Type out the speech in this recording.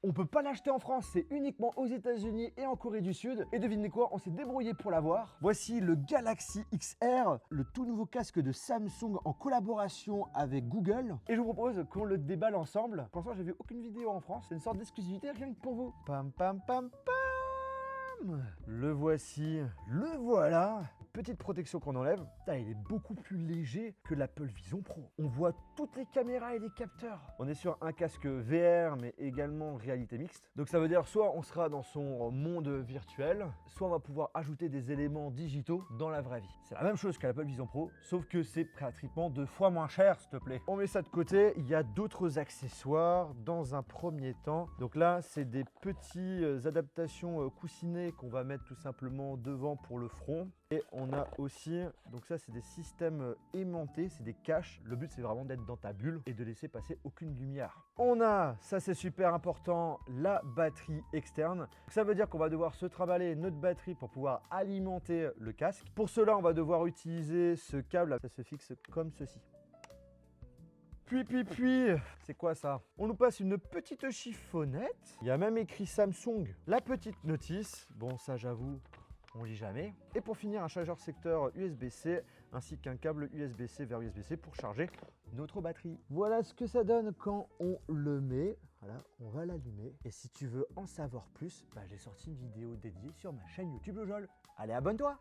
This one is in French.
On peut pas l'acheter en France, c'est uniquement aux États-Unis et en Corée du Sud. Et devinez quoi, on s'est débrouillé pour l'avoir. Voici le Galaxy XR, le tout nouveau casque de Samsung en collaboration avec Google. Et je vous propose qu'on le déballe ensemble. Pour l'instant, j'ai vu aucune vidéo en France, c'est une sorte d'exclusivité rien que pour vous. Pam pam pam pam. Le voici, le voilà. Petite protection qu'on enlève. Putain, il est beaucoup plus léger que l'Apple Vision Pro. On voit toutes les caméras et les capteurs. On est sur un casque VR, mais également réalité mixte. Donc ça veut dire soit on sera dans son monde virtuel, soit on va pouvoir ajouter des éléments digitaux dans la vraie vie. C'est la même chose qu'à l'Apple Vision Pro, sauf que c'est pratiquement 2 fois moins cher, s'il te plaît. On met ça de côté. Il y a d'autres accessoires dans un premier temps. Donc là, c'est des petits adaptations coussinées qu'on va mettre tout simplement devant pour le front. Et on a aussi, donc ça c'est des systèmes aimantés, c'est des caches. Le but c'est vraiment d'être dans ta bulle et de laisser passer aucune lumière. On a, ça c'est super important, la batterie externe. Ça veut dire qu'on va devoir se trimballer notre batterie pour pouvoir alimenter le casque. Pour cela, on va devoir utiliser ce câble, ça se fixe comme ceci. Puis, c'est quoi ça? On nous passe une petite chiffonnette. Il y a même écrit Samsung. La petite notice, bon ça j'avoue, on lit jamais. Et pour finir, un chargeur secteur USB-C ainsi qu'un câble USB-C vers USB-C pour charger notre batterie. Voilà ce que ça donne quand on le met. Voilà, on va l'allumer. Et si tu veux en savoir plus, j'ai sorti une vidéo dédiée sur ma chaîne YouTube Lojol. Allez, abonne-toi!